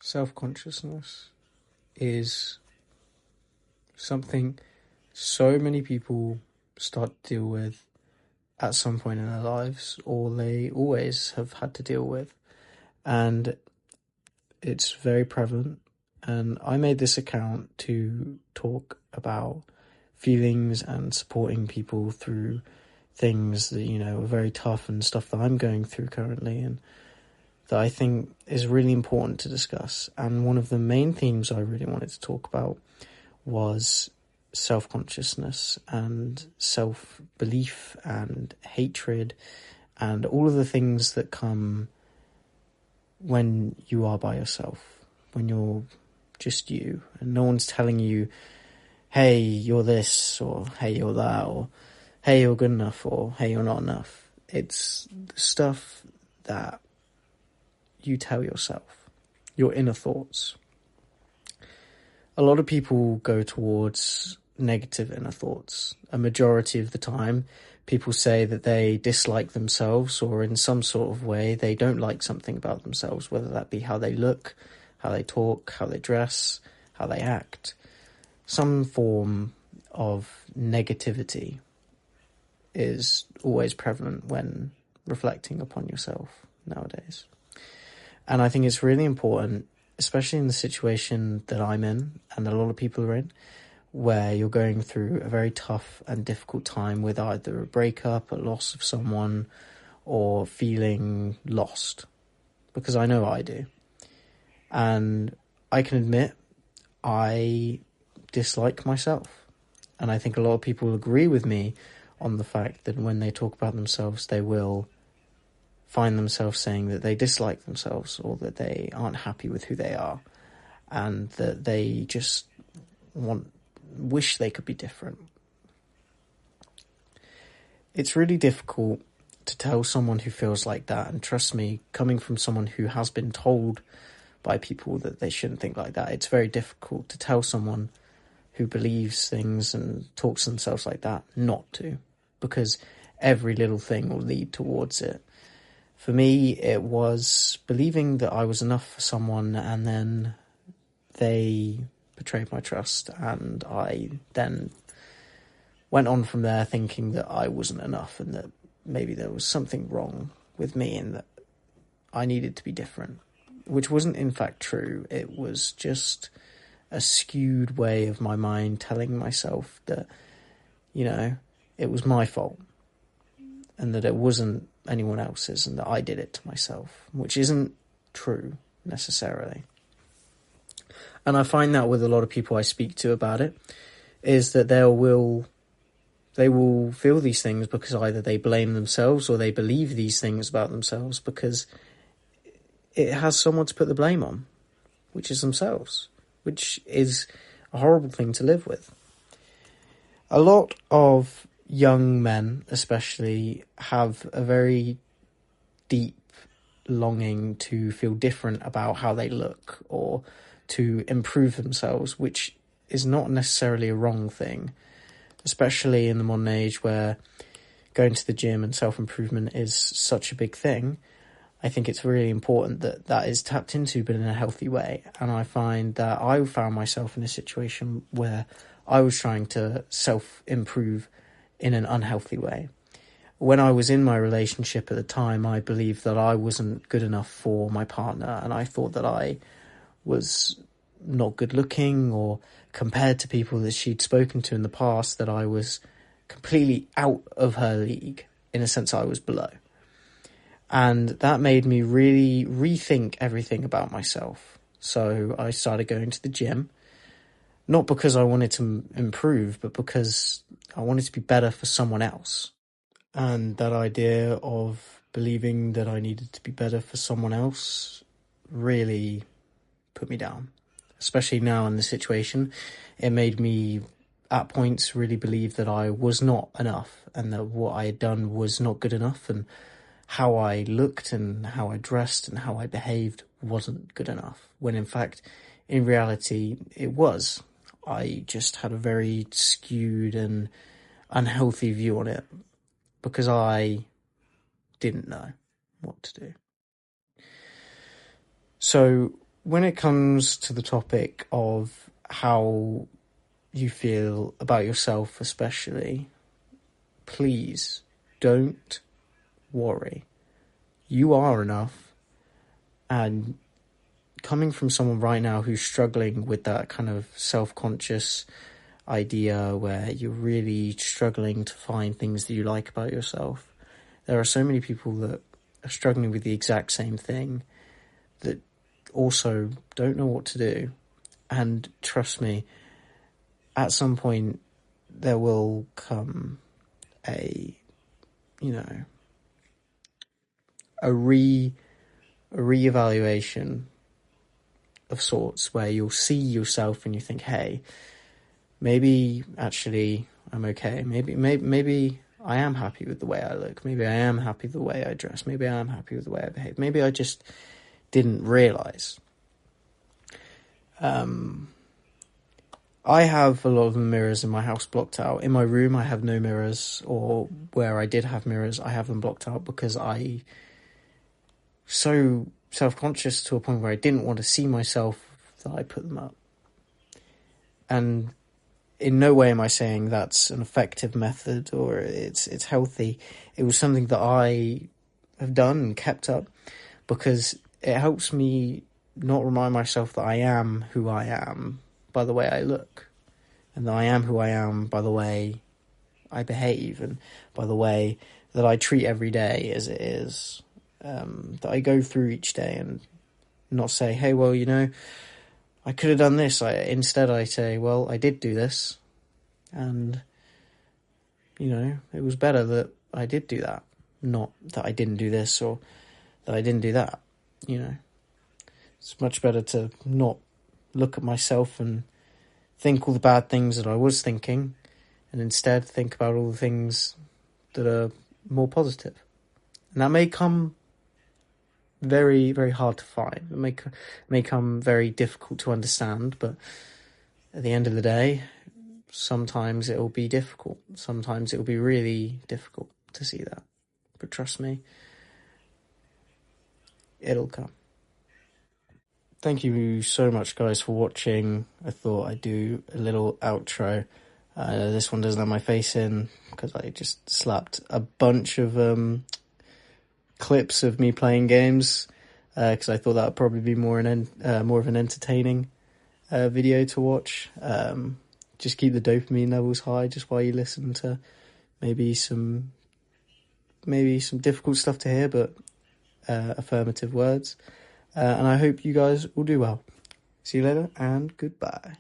Self-consciousness is something so many people start to deal with at some point in their lives, or they always have had to deal with. And it's very prevalent. And I made this account to talk about feelings and supporting people through things that, are very tough and stuff that I'm going through currently, and that I think is really important to discuss. And one of the main themes I really wanted to talk about was self-consciousness and self-belief and hatred and all of the things that come when you are by yourself, when you're just you and no one's telling you, hey, you're this, or hey, you're that, or hey, you're good enough, or hey, you're not enough. It's the stuff that you tell yourself, your inner thoughts. A lot of people go towards negative inner thoughts. A majority of the time, people say that they dislike themselves, or in some sort of way they don't like something about themselves, whether that be how they look, how they talk, how they dress, how they act. Some form of negativity is always prevalent when reflecting upon yourself nowadays. And I think it's really important, especially in the situation that I'm in and a lot of people are in, where you're going through a very tough and difficult time with either a breakup, a loss of someone, or feeling lost. Because I know I do. And I can admit I dislike myself. And I think a lot of people agree with me on the fact that when they talk about themselves, they will find themselves saying that they dislike themselves, or that they aren't happy with who they are, and that they just wish they could be different. It's really difficult to tell someone who feels like that, and trust me, coming from someone who has been told by people that they shouldn't think like that, it's very difficult to tell someone who believes things and talks to themselves like that not to, because every little thing will lead towards it. For me, it was believing that I was enough for someone, and then they betrayed my trust, and I then went on from there thinking that I wasn't enough, and that maybe there was something wrong with me and that I needed to be different, which wasn't in fact true. It was just a skewed way of my mind telling myself that, it was my fault, and that it wasn't anyone else's, and that I did it to myself, which isn't true necessarily. And I find that with a lot of people I speak to about it, is that they will feel these things because either they blame themselves or they believe these things about themselves because it has someone to put the blame on, which is themselves, which is a horrible thing to live with. A lot of young men especially have a very deep longing to feel different about how they look, or to improve themselves, which is not necessarily a wrong thing, especially in the modern age where going to the gym and self-improvement is such a big thing. I think it's really important that that is tapped into, but in a healthy way. And I find that I found myself in a situation where I was trying to self-improve in an unhealthy way. When I was in my relationship at the time, I believed that I wasn't good enough for my partner, and I thought that I was not good looking, or compared to people that she'd spoken to in the past, that I was completely out of her league. In a sense, I was below. And that made me really rethink everything about myself. So I started going to the gym, not because I wanted to improve, but because I wanted to be better for someone else. And that idea of believing that I needed to be better for someone else really put me down. Especially now in this situation, it made me at points really believe that I was not enough, and that what I had done was not good enough, and how I looked and how I dressed and how I behaved wasn't good enough, when in fact, in reality, it was. I just had a very skewed and unhealthy view on it because I didn't know what to do. So when it comes to the topic of how you feel about yourself especially, please don't worry. You are enough. And coming from someone right now who's struggling with that kind of self-conscious idea where you're really struggling to find things that you like about yourself, there are so many people that are struggling with the exact same thing that also don't know what to do. And trust me, at some point there will come a reevaluation of sorts where you'll see yourself and you think, hey, maybe actually I'm okay. Maybe I am happy with the way I look. Maybe I am happy with the way I dress. Maybe I am happy with the way I behave. Maybe I just didn't realise. I have a lot of the mirrors in my house blocked out. In my room, I have no mirrors, or where I did have mirrors, I have them blocked out because I so self-conscious to a point where I didn't want to see myself that I put them up. And in no way am I saying that's an effective method or it's healthy. It was something that I have done and kept up because it helps me not remind myself that I am who I am by the way I look, and that I am who I am by the way I behave and by the way that I treat every day as it is, that I go through each day, and not say, hey, well, I could have done this. Instead I say, well, I did do this, and it was better that I did do that, not that I didn't do this or that I didn't do that. It's much better to not look at myself and think all the bad things that I was thinking, and instead think about all the things that are more positive. And that may come very, very hard to find. It may come very difficult to understand, but at the end of the day, sometimes it will be difficult. Sometimes it will be really difficult to see that. But trust me, it'll come. Thank you so much, guys, for watching. I thought I'd do a little outro. This one doesn't have my face in because I just slapped a bunch of clips of me playing games because I thought that would probably be more of an entertaining video to watch. Just keep the dopamine levels high just while you listen to maybe some difficult stuff to hear, but affirmative words. And I hope you guys will do well. See you later, and goodbye.